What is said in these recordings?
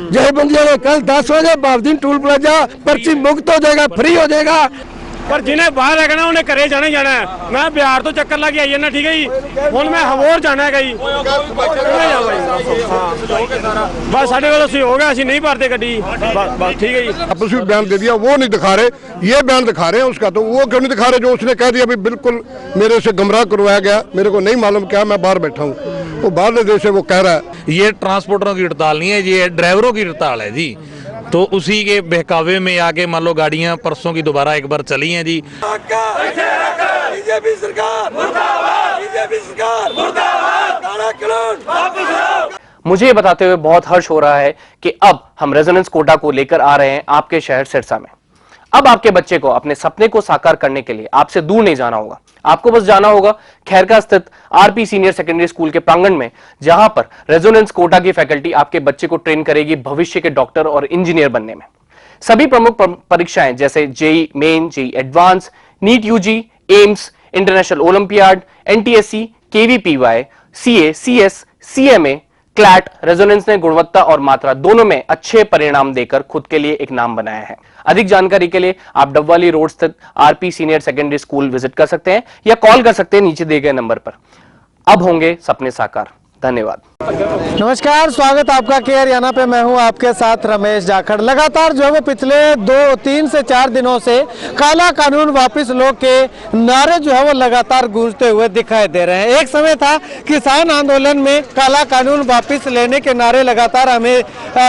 जथेबंदियों ने कल 10 बजे बाबदीन टूल प्लाजा पर्ची मुक्त हो जाएगा, फ्री हो जाएगा। पर जिन्हें बाहर है ना उन्हें घरे जाना ही जाना है। मैं बिहार तो चक्कर ला के आई ना, ठीक है जी, हुण मैं हवोर जाना है जी। बस साढ़े वाला सी हो गया, असं नहीं भरते गड्डी, बस ठीक है जी। आपस में बयान दे दिया, वो नहीं दिखा रहे, ये बयान दिखा रहे हैं उसका। तो वो क्यों नहीं दिखा रहे जो उसने कह दिया भी बिल्कुल मेरे से गुमराह करवाया गया, मेरे को नहीं मालूम क्या, मैं बाहर बैठा हूँ। वो बाहर देश से वो कह रहा है। ये ट्रांसपोर्टरों की हड़ताल नहीं है, ये ड्राइवरों की हड़ताल है जी। तो उसी के बहकावे में आके मान लो गाड़ियां परसों की दोबारा एक बार चली हैं जी। बीजेपी सरकार मुर्दाबाद, बीजेपी सरकार मुर्दाबाद, काला कानून। मुझे ये बताते हुए बहुत हर्ष हो रहा है कि अब हम रेजोनेंस कोटा को लेकर आ रहे हैं आपके शहर सिरसा में। अब आपके बच्चे को अपने सपने को साकार करने के लिए आपसे दूर नहीं जाना होगा, आपको बस जाना होगा खैरका स्थित आरपी सीनियर सेकेंडरी स्कूल के प्रांगण में, जहां पर रेजोनेंस कोटा की फैकल्टी आपके बच्चे को ट्रेन करेगी भविष्य के डॉक्टर और इंजीनियर बनने में। सभी प्रमुख परीक्षाएं जैसे JEE Main, JEE Advance, NEET UG, AIIMS, international olympiad, NTSC, KVPY, CA, CS, CMA, CLAT, Resonance ने गुणवत्ता और मात्रा दोनों में अच्छे परिणाम देकर खुद के लिए एक नाम बनाया है। अधिक जानकारी के लिए आप डबवाली रोड स्थित RP senior secondary school visit कर सकते हैं या कॉल कर सकते हैं नीचे दिए गए नंबर पर। अब होंगे सपने साकार। धन्यवाद। नमस्कार, स्वागत आपका केयर याना पे। मैं हूं आपके साथ रमेश जाखड़। लगातार जो है वो पिछले 3 से 4 दिनों से काला कानून वापस लो के नारे जो है वो लगातार गूंजते हुए दिखाई दे रहे हैं। एक समय था किसान आंदोलन में काला कानून वापस लेने के नारे लगातार हमें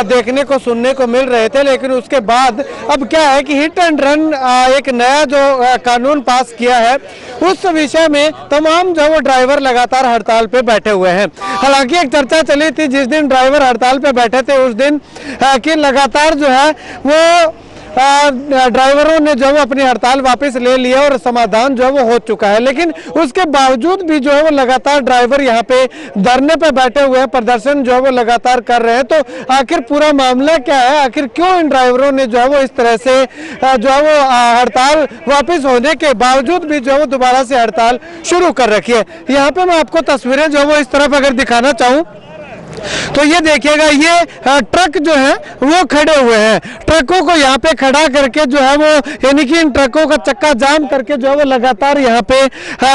देखने को सुनने को मिल रहे थे, लेकिन उसके बाद अब क्या है कि हिट एंड रन एक नया जो कानून पास किया है उस विषय में तमाम जो वो ड्राइवर लगातार हड़ताल पे बैठे हुए हैं। हालांकि एक चर्चा चली थी जिस दिन ड्राइवर हड़ताल पे बैठे थे उस दिन कि लगातार जो है वो ड्राइवरों ने जो वो अपनी हड़ताल वापस ले लिया और समाधान जो है वो हो चुका है, लेकिन उसके बावजूद भी जो है वो लगातार ड्राइवर यहाँ पे धरने पे बैठे हुए हैं, प्रदर्शन जो है वो लगातार कर रहे हैं। तो आखिर पूरा मामला क्या है, आखिर क्यों इन ड्राइवरों ने जो है वो इस तरह से जो है वो हड़ताल वापस होने के बावजूद भी जो है वो दोबारा से हड़ताल शुरू कर रखी है। यहाँ पे मैं आपको तस्वीरें जो है वो इस तरफ अगर दिखाना चाहूँ तो ये देखिएगा, ये ट्रक जो है वो खड़े हुए हैं। ट्रकों को यहाँ पे खड़ा करके जो है वो यानी कि इन ट्रकों का चक्का जाम करके जो है वो लगातार यहाँ पे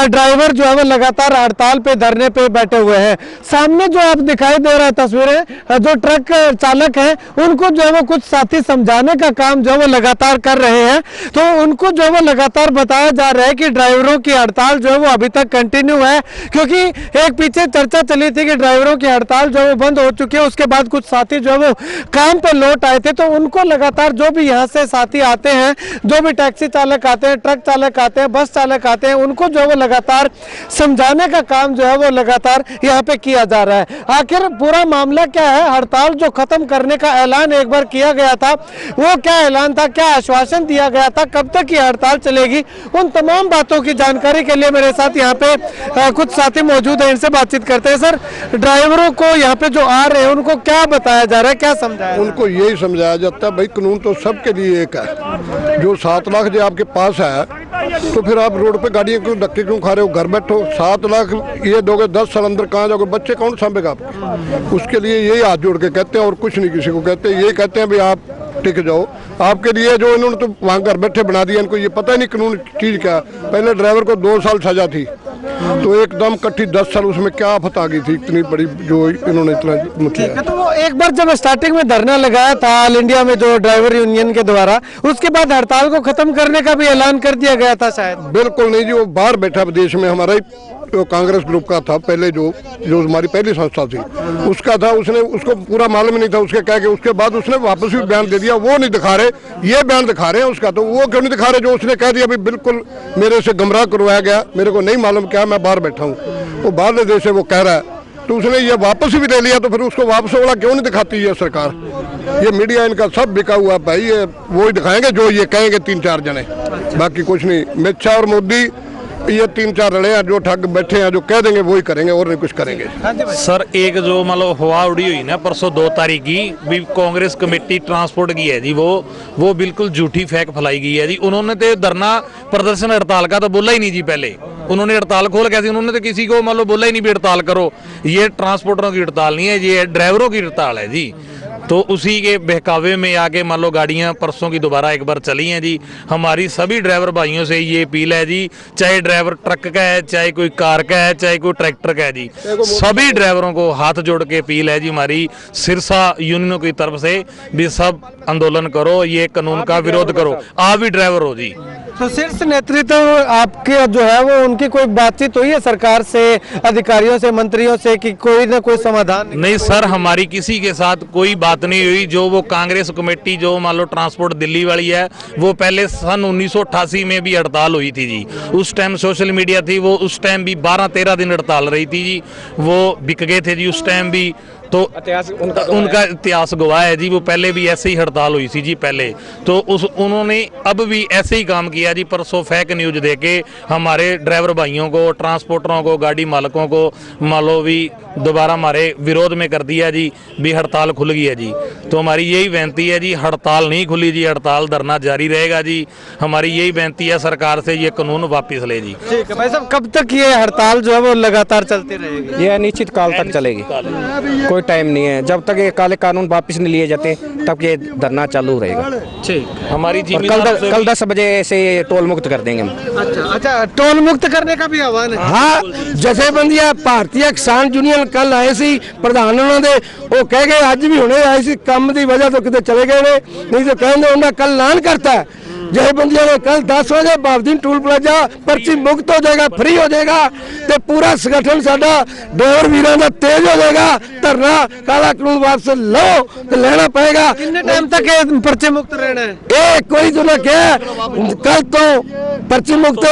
ड्राइवर जो है वो लगातार हड़ताल पे धरने पे बैठे हुए हैं। सामने जो आप दिखाई दे रहा है तस्वीरें, जो ट्रक चालक हैं उनको जो है वो कुछ साथी समझाने का काम जो है वो लगातार कर रहे हैं। तो उनको जो है वो लगातार बताया जा रहा है कि ड्राइवरों की हड़ताल जो है वो अभी तक कंटिन्यू है, क्योंकि एक पीछे चर्चा चली थी कि ड्राइवरों की हड़ताल जो बंद हो चुकी है। उसके बाद कुछ साथी जो है वो काम पे लौट आए थे, तो उनको लगातार जो भी यहाँ से साथी आते हैं, जो भी टैक्सी चालक आते हैं, ट्रक चालक आते हैं, बस चालक आते हैं, उनको जो है वो लगातार समझाने का काम जो है वो लगातार यहाँ पे किया जा रहा है। आखिर पूरा मामला क्या है, हड़ताल जो खत्म करने का ऐलान एक बार किया गया था वो क्या ऐलान था, क्या आश्वासन दिया गया था, कब तक ये हड़ताल चलेगी, उन तमाम बातों की जानकारी के लिए मेरे साथ यहाँ पे कुछ साथी मौजूद है, इनसे बातचीत करते हैं। सर, ड्राइवरों को यहाँ पे जो आ रहे हैं उनको क्या बताया जा रहा है, क्या समझाया? उनको यही समझाया जाता है भाई कानून तो सबके लिए एक है। जो 7 लाख जो आपके पास है तो फिर आप रोड पे गाड़ियाँ क्यों धक्के क्यों खा रहे हो, घर बैठो। 7 लाख ये दोगे, 10 साल अंदर कहाँ जाओगे, बच्चे कौन संभेगा आपके? उसके लिए यही हाथ जोड़ के कहते हैं और कुछ नहीं किसी को कहते। ये कहते हैं भाई आप टिक जाओ, आपके लिए जो इन्होंने तो वहाँ घर बैठे बना दिया, इनको ये पता ही नहीं कानून चीज क्या। पहले ड्राइवर को 2 साल सजा थी तो एकदम कट्ठी 10 साल, उसमें क्या आफत आ गई थी इतनी बड़ी जो इन्होंने इतना किया। तो वो एक बार जब स्टार्टिंग में धरना लगाया था ऑल इंडिया में जो ड्राइवर यूनियन के द्वारा, उसके बाद हड़ताल को खत्म करने का भी ऐलान कर दिया गया था शायद। बिल्कुल नहीं जी, वो बाहर बैठा विदेश में, हमारा जो कांग्रेस ग्रुप का था पहले, जो हमारी पहली संस्था थी उसका था, उसने उसको पूरा मालूम नहीं था उसके कह के। उसके बाद उसने वापस भी बयान दे दिया, वो नहीं दिखा रहे, ये बयान दिखा रहे हैं उसका। तो वो क्यों नहीं दिखा रहे जो उसने कह दिया भाई बिल्कुल मेरे से गुमराह करवाया गया, मेरे को नहीं मालूम क्या, मैं बाहर बैठा हूँ। वो बाहर देश से वो कह रहा है, तो उसने ये वापस भी ले लिया, तो फिर उसको वापस वाला क्यों नहीं दिखाती है सरकार? ये मीडिया इनका सब बिका हुआ भाई, ये वो ही दिखाएंगे जो ये कहेंगे 3-4 जने, बाकी कुछ नहीं। अमित शाह और मोदी ये 3-4 रड़े हैं जो ठग बैठे हैं, जो कह देंगे वही करेंगे और नहीं कुछ करेंगे। सर, एक जो मतलब हवा उड़ी हुई ना परसों 2 तारीख की भी कांग्रेस कमेटी ट्रांसपोर्ट की है जी, वो बिल्कुल झूठी फेक फैलाई गई है जी। उन्होंने तो धरना प्रदर्शन हड़ताल का तो बोला ही नहीं जी, पहले उन्होंने हड़ताल खोल कैसे, उन्होंने तो किसी को मतलब बोला ही नहीं भी हड़ताल करो। ये ट्रांसपोर्टरों की हड़ताल नहीं है, ये ड्राइवरों की हड़ताल है जी। तो उसी के बहकावे में आके मान लो गाड़ियां परसों की दोबारा एक बार चली हैं जी। हमारी सभी ड्राइवर भाइयों से ये अपील है जी, चाहे ड्राइवर ट्रक का है, चाहे कोई कार का है, चाहे कोई ट्रैक्टर का है जी, सभी ड्राइवरों को हाथ जोड़ के अपील है जी हमारी सिरसा यूनियनों की तरफ से भी, सब आंदोलन करो, ये कानून का विरोध करो। आप भी ड्राइवर हो जी। तो शीर्ष नेतृत्व आपके जो है वो उनकी कोई बातचीत हुई है सरकार से, अधिकारियों से, मंत्रियों से कि कोई ना कोई समाधान? नहीं सर, हमारी किसी के साथ कोई बात नहीं हुई। जो वो कांग्रेस कमेटी जो मान लो ट्रांसपोर्ट दिल्ली वाली है, वो पहले सन 1988 में भी हड़ताल हुई थी जी। उस टाइम सोशल मीडिया थी, वो उस टाइम भी 12-13 दिन हड़ताल रही थी जी। वो बिक गए थे जी उस टाइम भी, तो उनका इतिहास गवाह है जी। वो पहले भी ऐसे ही हड़ताल हुई थी जी पहले, तो उन्होंने अब भी ऐसे ही काम किया जी। परसों फेक न्यूज देके हमारे ड्राइवर भाइयों को, ट्रांसपोर्टरों को, गाड़ी मालकों को मान लो भी दोबारा हमारे विरोध में कर दिया जी भी हड़ताल खुल गई है जी। तो हमारी यही बेनती है जी, हड़ताल नहीं खुली जी, हड़ताल धरना जारी रहेगा जी। हमारी यही बेनती है सरकार से, ये कानून वापस ले जी। ठीक है भाई साहब, कब तक ये हड़ताल जो है वो लगातार चलती रहेगी? ये अनिश्चित काल तक चलेगी, कोई टाइम नहीं है। जब तक ये काले कानून वापस नहीं लिए जाते तब ये धरना चालू रहेगा। ठीक, हमारी कल 10 बजे से टोल मुक्त कर देंगे हम। अच्छा, टोल मुक्त करने का भी आह्वान है? हाँ, जथेबंदियां भारतीय किसान यूनियन कल आए सी, प्रधान उन्होंने वो कह गए अज भी हुणे आए सी, काम की वजह तो कितने चले गए ने, नहीं तो कहते उन्हें कल ऐलान करता है जथेबंदियों ने कल 10 बजे बाबदीन टूल प्लाजा पर्ची मुक्त हो जाएगा, फ्री हो जाएगा, तो पूरा संगठन साडा ड्राइवर वीरों का तेज हो जाएगा। धरना काला कानून वापस लो तो लेना पड़ेगा। कितने टाइम तक ये पर्चे मुक्त रहना है? ये कोई तो ना क्या कल तो पर्ची मुक्त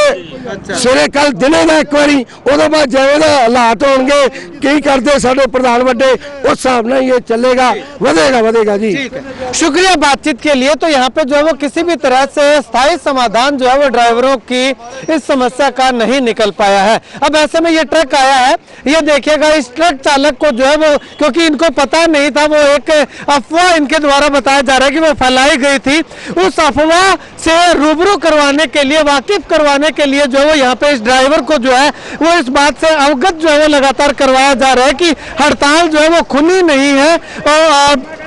सवेरे कल दिने का एक बारी, उस बाद जिवें हालात होंगे की करते साडे प्रधान वड्डे, उस हिसाब ਨਾਲ ये चलेगा, ਵਧेगा जी। ठीक है, शुक्रिया बातचीत के लिए। तो यहाँ पे जो है वो किसी भी तरह से स्थायी समाधान जो है वो ड्राइवरों की इस समस्या का नहीं निकल पाया है। अब ऐसे में ये ट्रक आया है, ये देखिएगा, इस ट्रक चालक को जो है वो, क्योंकि इनको पता नहीं था, वो एक अफवाह इनके द्वारा बताया जा रहा है कि वो फैलाई गई थी, उस अफवाह से रूबरू करवाने के लिए, वाकिफ करवाने के लिए जो है वो यहाँ पे इस ड्राइवर को जो है वो इस बात से अवगत जो है वो लगातार करवाया जा रहा है कि हड़ताल जो है वो खुली नहीं है। और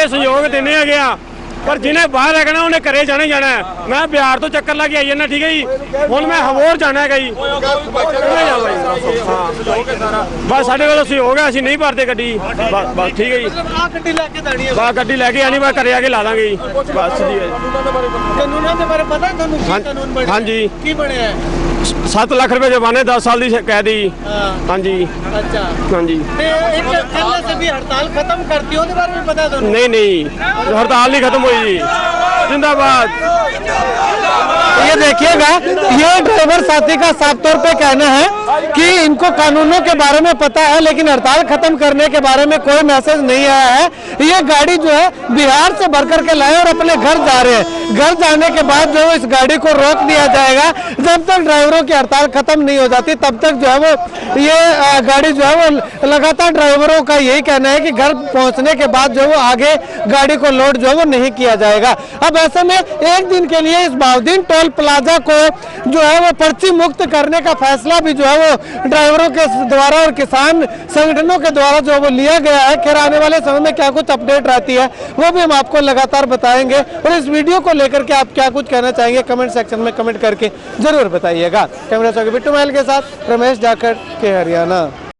सहयोग देने आ गया, पर जिन्हें बाहर रखना उन्हें घरे जाना ही जाना है। मैं बिहार तो चक्कर लग आई जाना, ठीक है जी, हुण मैं हवोर जाना है जी। बस साढ़े वालों सहयोग है, असं नहीं भरते गड्डी, बस ठीक है जी। बस गड्डी लैके आनी, बस घरे आके ला लांगे जी, बस जी। हाँ जी, 7 लाख रुपए जुर्माने, 10 साल की कैद। हाँ जी, अच्छा, हाँ जी। हड़ताल खत्म करती हो बारे में पता है? नहीं, हड़ताल नहीं खत्म हुई जी, जिंदाबाद। ये देखिएगा, ये ड्राइवर साथी का साफ तौर पे कहना है कि इनको कानूनों के बारे में पता है, लेकिन हड़ताल खत्म करने के बारे में कोई मैसेज नहीं आया है। ये गाड़ी जो है बिहार से भर करके लाए और अपने घर जा रहे हैं। घर जाने के बाद जो इस गाड़ी को रोक दिया जाएगा। जब तक ड्राइवरों की हड़ताल खत्म नहीं हो जाती तब तक जो है वो ये गाड़ी जो है वो लगातार, ड्राइवरों का यही कहना है कि घर पहुंचने के बाद जो वो आगे गाड़ी को लोड जो है वो नहीं किया जाएगा। अब ऐसे में एक दिन के लिए इस बाउद्दीन टोल प्लाजा को जो है वो पर्ची मुक्त करने का फैसला भी जो है वो ड्राइवरों के द्वारा और किसान संगठनों के द्वारा जो वो लिया गया है। खैर आने वाले समय में क्या कुछ अपडेट रहती है वो भी हम आपको लगातार बताएंगे, और इस वीडियो को लेकर के आप क्या कुछ कहना चाहेंगे कमेंट सेक्शन में कमेंट करके जरूर बताइएगा। कैमरा बिट्टू महल के साथ रमेश जाखड़ के हरियाणा।